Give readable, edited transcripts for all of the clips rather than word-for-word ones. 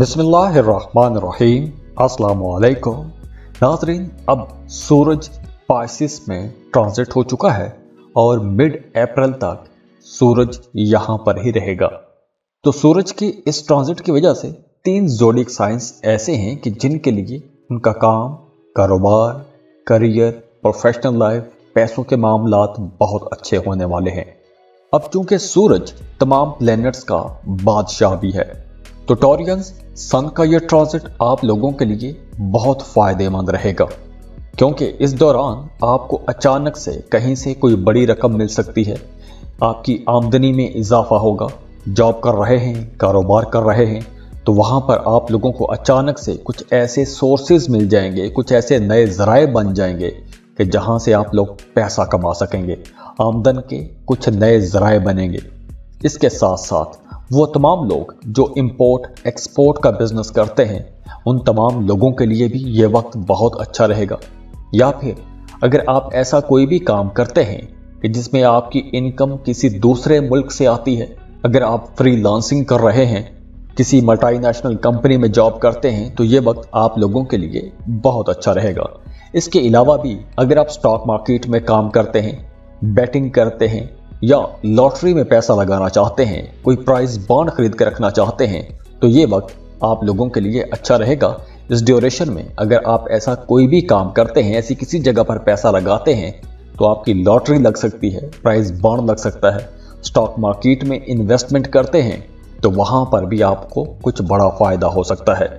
बिस्मिल्लाहिर्रहमानिर्रहीम। अस्सलामुअलैकुम नाज़रीन, अब सूरज पाइसिस में ट्रांजिट हो चुका है और मिड अप्रैल तक सूरज यहाँ पर ही रहेगा। तो सूरज की इस ट्रांजिट की वजह से 3 ज़ोडिएक साइंस ऐसे हैं कि जिनके लिए उनका काम, कारोबार, करियर, प्रोफेशनल लाइफ, पैसों के मामलात बहुत अच्छे होने वाले हैं। अब चूंकि सूरज तमाम प्लैनेट्स का बादशाह भी है, तो टॉरियंस, सन का यह ट्रांजिट आप लोगों के लिए बहुत फायदेमंद रहेगा, क्योंकि इस दौरान आपको अचानक से कहीं से कोई बड़ी रकम मिल सकती है। आपकी आमदनी में इजाफा होगा। जॉब कर रहे हैं, कारोबार कर रहे हैं, तो वहाँ पर आप लोगों को अचानक से कुछ ऐसे सोर्सेज मिल जाएंगे, कुछ ऐसे नए ज़राए बन जाएंगे कि जहाँ से आप लोग पैसा कमा सकेंगे। आमदन के कुछ नए ज़राए बनेंगे। इसके साथ साथ वो तमाम लोग जो इंपोर्ट एक्सपोर्ट का बिजनेस करते हैं, उन तमाम लोगों के लिए भी ये वक्त बहुत अच्छा रहेगा। या फिर अगर आप ऐसा कोई भी काम करते हैं कि जिसमें आपकी इनकम किसी दूसरे मुल्क से आती है, अगर आप फ्रीलांसिंग कर रहे हैं, किसी मल्टीनेशनल कंपनी में जॉब करते हैं, तो ये वक्त आप लोगों के लिए बहुत अच्छा रहेगा। इसके अलावा भी अगर आप स्टॉक मार्केट में काम करते हैं, बैटिंग करते हैं या लॉटरी में पैसा लगाना चाहते हैं, कोई प्राइज बॉन्ड खरीद कर रखना चाहते हैं, तो ये वक्त आप लोगों के लिए अच्छा रहेगा। इस ड्यूरेशन में अगर आप ऐसा कोई भी काम करते हैं, ऐसी किसी जगह पर पैसा लगाते हैं, तो आपकी लॉटरी लग सकती है, प्राइज बॉन्ड लग सकता है। स्टॉक मार्केट में इन्वेस्टमेंट करते हैं तो वहाँ पर भी आपको कुछ बड़ा फ़ायदा हो सकता है।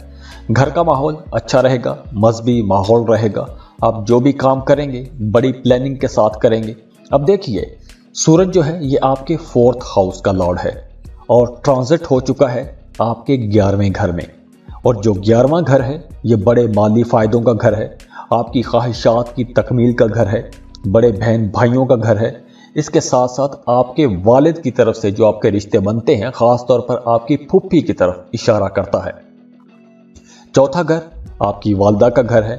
घर का माहौल अच्छा रहेगा, मजहबी माहौल रहेगा। आप जो भी काम करेंगे बड़ी प्लानिंग के साथ करेंगे। अब देखिए, सूरज जो है ये आपके 4th हाउस का लॉर्ड है और ट्रांजिट हो चुका है आपके 11वें घर में। और जो 11वां घर है ये बड़े माली फ़ायदों का घर है, आपकी ख्वाहिशात की तकमील का घर है, बड़े बहन भाइयों का घर है। इसके साथ साथ आपके वालिद की तरफ से जो आपके रिश्ते बनते हैं, ख़ास तौर पर आपकी फूफी की तरफ इशारा करता है। चौथा घर आपकी वालदा का घर है,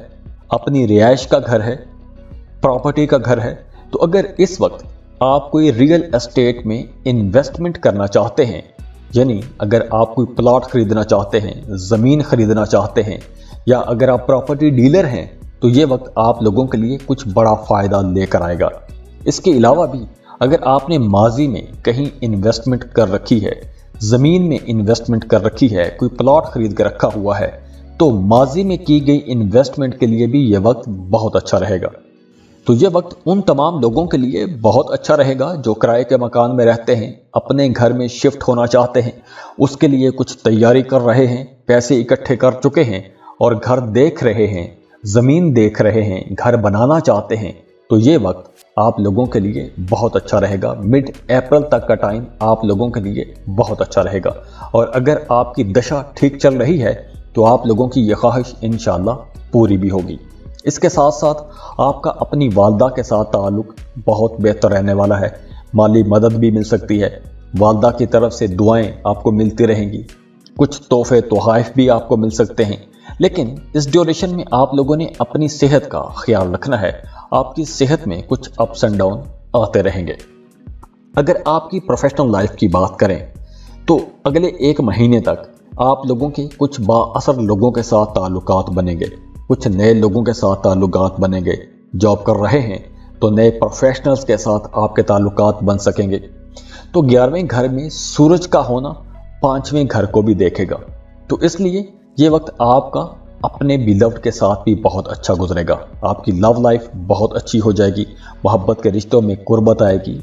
अपनी रिहाइश का घर है, प्रॉपर्टी का घर है। तो अगर इस वक्त आप कोई रियल एस्टेट में इन्वेस्टमेंट करना चाहते हैं, यानी अगर आप कोई प्लॉट खरीदना चाहते हैं, ज़मीन खरीदना चाहते हैं, या अगर आप प्रॉपर्टी डीलर हैं, तो ये वक्त आप लोगों के लिए कुछ बड़ा फ़ायदा लेकर आएगा। इसके अलावा भी अगर आपने माजी में कहीं इन्वेस्टमेंट कर रखी है, ज़मीन में इन्वेस्टमेंट कर रखी है, कोई प्लॉट खरीद कर रखा हुआ है, तो माजी में की गई इन्वेस्टमेंट के लिए भी ये वक्त बहुत अच्छा रहेगा। तो ये वक्त उन तमाम लोगों के लिए बहुत अच्छा रहेगा जो किराए के मकान में रहते हैं, अपने घर में शिफ्ट होना चाहते हैं, उसके लिए कुछ तैयारी कर रहे हैं, पैसे इकट्ठे कर चुके हैं और घर देख रहे हैं, ज़मीन देख रहे हैं, घर बनाना चाहते हैं। तो ये वक्त आप लोगों के लिए बहुत अच्छा रहेगा। मिड अप्रैल तक का टाइम आप लोगों के लिए बहुत अच्छा रहेगा। और अगर आपकी दशा ठीक चल रही है तो आप लोगों की ये ख्वाहिश इंशाअल्लाह पूरी भी होगी। इसके साथ साथ आपका अपनी वालदा के साथ ताल्लुक़ बहुत बेहतर रहने वाला है। माली मदद भी मिल सकती है, वालदा की तरफ से दुआएं आपको मिलती रहेंगी, कुछ तोहफे तोहफ़ भी आपको मिल सकते हैं। लेकिन इस ड्यूरेशन में आप लोगों ने अपनी सेहत का ख्याल रखना है। आपकी सेहत में कुछ अप्स एंड डाउन आते रहेंगे। अगर आपकी प्रोफेशनल लाइफ की बात करें तो अगले 1 महीने तक आप लोगों के कुछ बाअसर लोगों के साथ ताल्लुकात बनेंगे, कुछ नए लोगों के साथ ताल्लुकात बनेंगे। जॉब कर रहे हैं तो नए प्रोफेशनल्स के साथ आपके ताल्लुकात बन सकेंगे। तो 11वें घर में सूरज का होना 5वें घर को भी देखेगा, तो इसलिए ये वक्त आपका अपने बिलव्ड के साथ भी बहुत अच्छा गुजरेगा। आपकी लव लाइफ बहुत अच्छी हो जाएगी, मोहब्बत के रिश्तों में कुर्बत आएगी,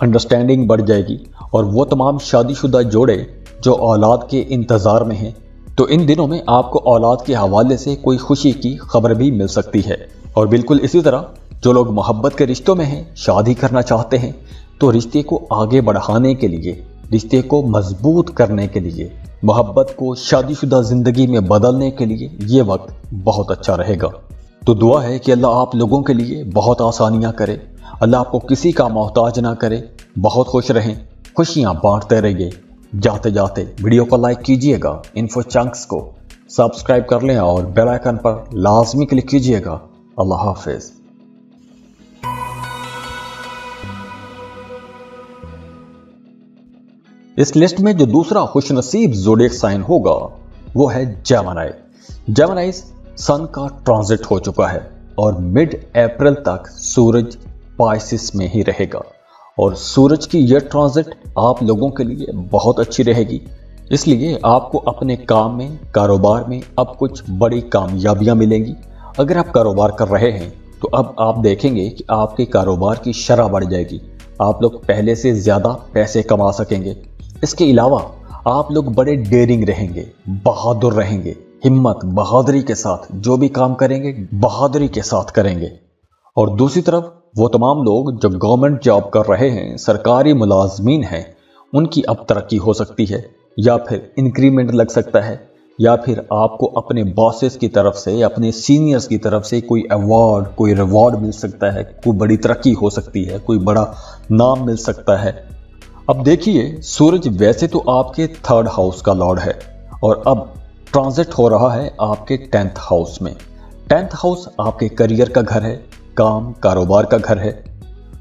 अंडरस्टैंडिंग बढ़ जाएगी। और वो तमाम शादीशुदा जोड़े जो औलाद के इंतज़ार में हैं, तो इन दिनों में आपको औलाद के हवाले से कोई खुशी की खबर भी मिल सकती है। और बिल्कुल इसी तरह जो लोग मोहब्बत के रिश्तों में हैं, शादी करना चाहते हैं, तो रिश्ते को आगे बढ़ाने के लिए, रिश्ते को मजबूत करने के लिए, मोहब्बत को शादीशुदा ज़िंदगी में बदलने के लिए ये वक्त बहुत अच्छा रहेगा। तो दुआ है कि अल्लाह आप लोगों के लिए बहुत आसानियाँ करे, अल्लाह आपको किसी का मोहताज ना करे। बहुत खुश रहें, खुशियाँ बांटते रहिए। जाते जाते वीडियो को लाइक कीजिएगा, इन्फो चंक्स को सब्सक्राइब कर लें और बेल आइकन पर लाजमी क्लिक कीजिएगा। अल्लाह हाफिज़। इस लिस्ट में जो दूसरा खुशनसीब ज़ोडिएक साइन होगा وہ ہے जेमिनी। जेमिनी सन का ट्रांजिट हो चुका है और मिड अप्रैल तक सूरज पाइसिस में ही रहेगा। और सूरज की यह ट्रांजिट आप लोगों के लिए बहुत अच्छी रहेगी, इसलिए आपको अपने काम में, कारोबार में अब कुछ बड़ी कामयाबियां मिलेंगी। अगर आप कारोबार कर रहे हैं तो अब आप देखेंगे कि आपके कारोबार की शरह बढ़ जाएगी, आप लोग पहले से ज़्यादा पैसे कमा सकेंगे। इसके अलावा आप लोग बड़े डेयरिंग रहेंगे, बहादुर रहेंगे, हिम्मत बहादुरी के साथ जो भी काम करेंगे बहादुरी के साथ करेंगे। और दूसरी तरफ वो तमाम लोग जो गवर्नमेंट जॉब कर रहे हैं, सरकारी मुलाजमीन हैं, उनकी अब तरक्की हो सकती है, या फिर इंक्रीमेंट लग सकता है, या फिर आपको अपने बॉसेस की तरफ से, अपने सीनियर्स की तरफ से कोई अवार्ड, कोई रिवॉर्ड मिल सकता है, कोई बड़ी तरक्की हो सकती है, कोई बड़ा नाम मिल सकता है। अब देखिए, सूरज वैसे तो आपके 3rd हाउस का लॉर्ड है और अब ट्रांजिट हो रहा है आपके 10th हाउस में। 10th हाउस आपके करियर का घर है, काम कारोबार का घर है।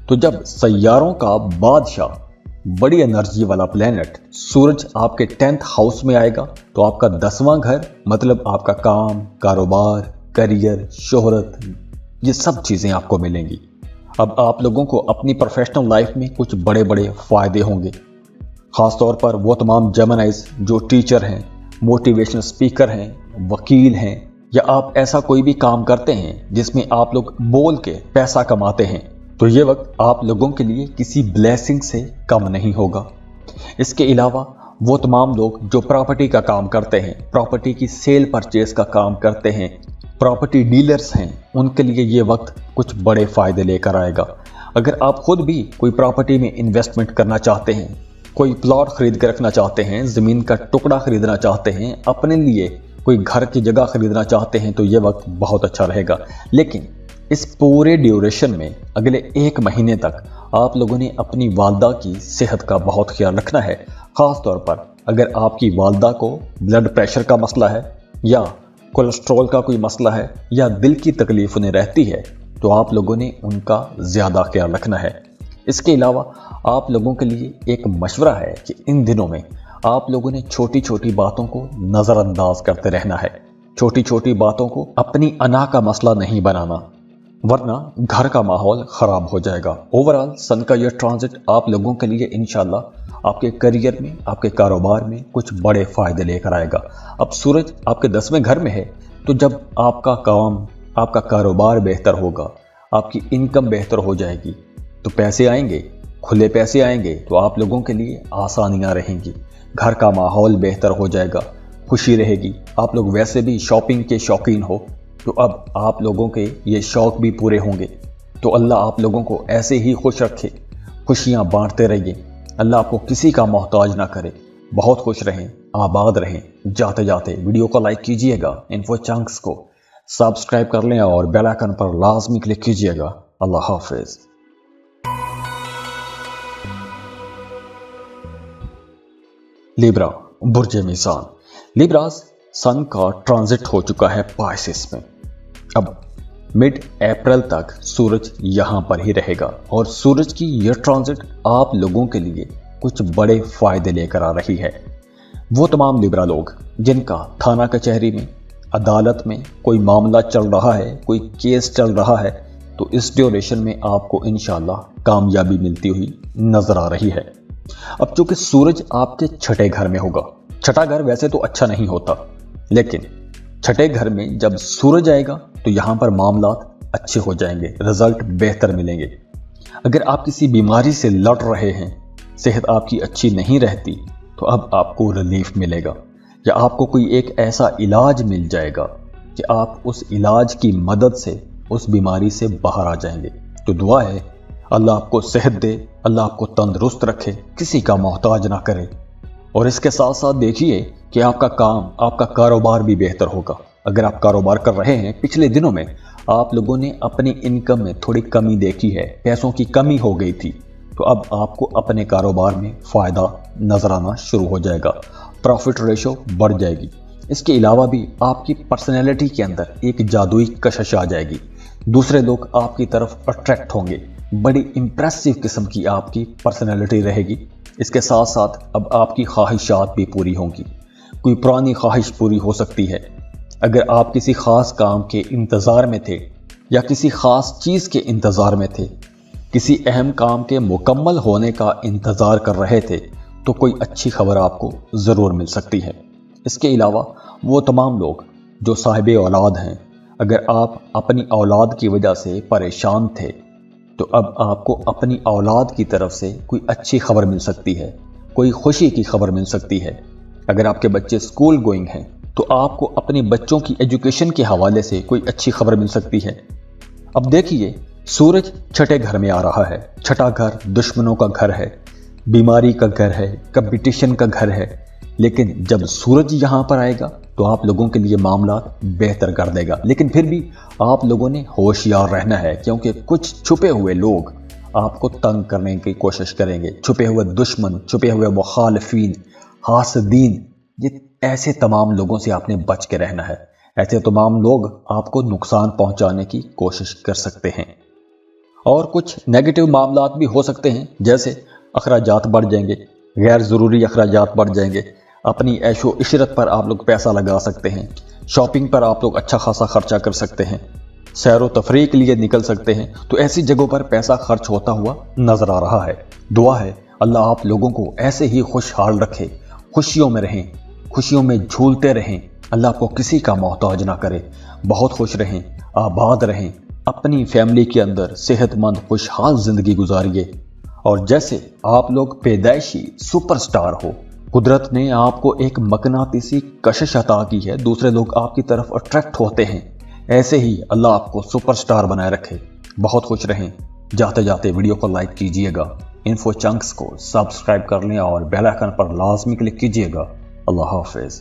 तो जब सैयारों का बादशाह, बड़ी एनर्जी वाला प्लेनेट सूरज आपके 10th हाउस में आएगा तो आपका 10वां घर, मतलब आपका काम, कारोबार, करियर, शोहरत, ये सब चीज़ें आपको मिलेंगी। अब आप लोगों को अपनी प्रोफेशनल लाइफ में कुछ बड़े बड़े फायदे होंगे। ख़ासतौर पर वो तमाम जेमिनीज जो टीचर हैं, मोटिवेशनल स्पीकर हैं, वकील हैं, या आप ऐसा कोई भी काम करते हैं जिसमें आप लोग बोल के पैसा कमाते हैं, तो ये वक्त आप लोगों के लिए किसी ब्लेसिंग से कम नहीं होगा। इसके अलावा वो तमाम लोग जो प्रॉपर्टी का काम करते हैं, प्रॉपर्टी की सेल परचेज का काम करते हैं, प्रॉपर्टी डीलर्स हैं, उनके लिए ये वक्त कुछ बड़े फ़ायदे लेकर आएगा। अगर आप खुद भी कोई प्रॉपर्टी में इन्वेस्टमेंट करना चाहते हैं, कोई प्लॉट खरीद कर रखना चाहते हैं, ज़मीन का टुकड़ा खरीदना चाहते हैं, अपने लिए कोई घर की जगह खरीदना चाहते हैं, तो ये वक्त बहुत अच्छा रहेगा। लेकिन इस पूरे ड्यूरेशन में अगले 1 महीने तक आप लोगों ने अपनी वालदा की सेहत का बहुत ख्याल रखना है। ख़ास तौर पर अगर आपकी वालदा को ब्लड प्रेशर का मसला है, या कोलेस्ट्रॉल का कोई मसला है, या दिल की तकलीफ उन्हें रहती है, तो आप लोगों ने उनका ज़्यादा ख्याल रखना है। इसके अलावा आप लोगों के लिए एक मशवरा है कि इन दिनों में आप लोगों ने छोटी छोटी बातों को नज़रअंदाज करते रहना है। छोटी छोटी बातों को अपनी अना का मसला नहीं बनाना, वरना घर का माहौल ख़राब हो जाएगा। ओवरऑल सन का यह ट्रांजिट आप लोगों के लिए इंशाल्लाह आपके करियर में, आपके कारोबार में कुछ बड़े फ़ायदे लेकर आएगा। अब सूरज आपके 10वें घर में है, तो जब आपका काम, आपका कारोबार बेहतर होगा, आपकी इनकम बेहतर हो जाएगी, तो पैसे आएंगे, खुले पैसे आएंगे, तो आप लोगों के लिए आसानियाँ रहेंगी, घर का माहौल बेहतर हो जाएगा, खुशी रहेगी। आप लोग वैसे भी शॉपिंग के शौकीन हो, तो अब आप लोगों के ये शौक़ भी पूरे होंगे। तो अल्लाह आप लोगों को ऐसे ही खुश रखे, खुशियाँ बांटते रहिए, अल्लाह आपको किसी का मोहताज ना करे। बहुत खुश रहें, आबाद रहें। जाते जाते वीडियो को लाइक कीजिएगा, इन्फो चंक्स को सब्सक्राइब कर लें और बेल आइकन पर लाजमी क्लिक कीजिएगा। अल्लाह हाफिज़। लिब्रा, बुर्ज मीज़ान। लिब्रास सन का ट्रांजिट हो चुका है पाइसिस में। अब मिड अप्रैल तक सूरज यहाँ पर ही रहेगा और सूरज की यह ट्रांजिट आप लोगों के लिए कुछ बड़े फायदे लेकर आ रही है। वो तमाम लिब्रा लोग जिनका थाना कचहरी में, अदालत में कोई मामला चल रहा है, कोई केस चल रहा है, तो इस ड्यूरेशन में आपको इंशाल्लाह कामयाबी मिलती हुई नजर आ रही है। अब चूंकि सूरज आपके 6ठे घर में होगा, 6ठा घर वैसे तो अच्छा नहीं होता, लेकिन 6ठे घर में जब सूरज आएगा तो यहाँ पर मामला अच्छे हो जाएंगे, रिजल्ट बेहतर मिलेंगे। अगर आप किसी बीमारी से लड़ रहे हैं, सेहत आपकी अच्छी नहीं रहती, तो अब आपको रिलीफ मिलेगा, या आपको कोई एक ऐसा इलाज मिल जाएगा कि आप उस इलाज की मदद से उस बीमारी से बाहर आ जाएंगे। तो दुआ है अल्लाह आपको सेहत दे, अल्लाह आपको तंदुरुस्त रखे, किसी का मोहताज ना करे। और इसके साथ साथ देखिए कि आपका काम, आपका कारोबार भी बेहतर होगा। अगर आप कारोबार कर रहे हैं, पिछले दिनों में आप लोगों ने अपनी इनकम में थोड़ी कमी देखी है, पैसों की कमी हो गई थी, तो अब आपको अपने कारोबार में फ़ायदा नजर आना शुरू हो जाएगा, प्रॉफिट रेशो बढ़ जाएगी। इसके अलावा भी आपकी पर्सनैलिटी के अंदर एक जादुई कशिश आ जाएगी, दूसरे लोग आपकी तरफ अट्रैक्ट होंगे, बड़ी इम्प्रेसिव किस्म की आपकी पर्सनैलिटी रहेगी। इसके साथ साथ अब आपकी ख्वाहिशात भी पूरी होंगी। کوئی پرانی خواہش پوری ہو سکتی ہے۔ اگر آپ کسی خاص کام کے انتظار میں تھے یا کسی خاص چیز کے انتظار میں تھے، کسی اہم کام کے مکمل ہونے کا انتظار کر رہے تھے، تو کوئی اچھی خبر آپ کو ضرور مل سکتی ہے۔ اس کے علاوہ وہ تمام لوگ جو صاحب اولاد ہیں، اگر آپ اپنی اولاد کی وجہ سے پریشان تھے تو اب آپ کو اپنی اولاد کی طرف سے کوئی اچھی خبر مل سکتی ہے، کوئی خوشی کی خبر مل سکتی ہے۔ اگر آپ کے بچے اسکول گوئنگ ہیں تو آپ کو اپنے بچوں کی ایجوکیشن کے حوالے سے کوئی اچھی خبر مل سکتی ہے۔ اب دیکھیے، سورج چھٹے گھر میں آ رہا ہے۔ چھٹا گھر دشمنوں کا گھر ہے، بیماری کا گھر ہے، کمپٹیشن کا گھر ہے، لیکن جب سورج یہاں پر آئے گا تو آپ لوگوں کے لیے معاملات بہتر کر دے گا۔ لیکن پھر بھی آپ لوگوں نے ہوشیار رہنا ہے، کیونکہ کچھ چھپے ہوئے لوگ آپ کو تنگ کرنے کی کوشش کریں گے۔ چھپے ہوئے دشمن، چھپے ہوئے مخالفین، حاسدین، یہ ایسے تمام لوگوں سے آپ نے بچ کے رہنا ہے۔ ایسے تمام لوگ آپ کو نقصان پہنچانے کی کوشش کر سکتے ہیں۔ اور کچھ نیگیٹو معاملات بھی ہو سکتے ہیں، جیسے اخراجات بڑھ جائیں گے، غیر ضروری اخراجات بڑھ جائیں گے، اپنی عیش و عشرت پر آپ لوگ پیسہ لگا سکتے ہیں، شاپنگ پر آپ لوگ اچھا خاصا خرچہ کر سکتے ہیں، سیر و تفریح کے لیے نکل سکتے ہیں۔ تو ایسی جگہوں پر پیسہ خرچ ہوتا ہوا نظر آ رہا ہے۔ دعا ہے اللہ آپ لوگوں کو ایسے ہی خوشحال رکھے، خوشیوں میں رہیں، خوشیوں میں جھولتے رہیں، اللہ آپ کو کسی کا محتاج نہ کرے، بہت خوش رہیں، آباد رہیں، اپنی فیملی کے اندر صحت مند خوشحال زندگی گزاریے۔ اور جیسے آپ لوگ پیدائشی سپر سٹار ہو، قدرت نے آپ کو ایک مقناطیسی کشش عطا کی ہے، دوسرے لوگ آپ کی طرف اٹریکٹ ہوتے ہیں، ایسے ہی اللہ آپ کو سپر سٹار بنائے رکھے۔ بہت خوش رہیں۔ جاتے جاتے ویڈیو کو لائک کیجئے گا، انفو چنکس کو سبسکرائب کر لیں اور بیل آئیکن پر لازمی کلک کیجئے گا۔ اللہ حافظ۔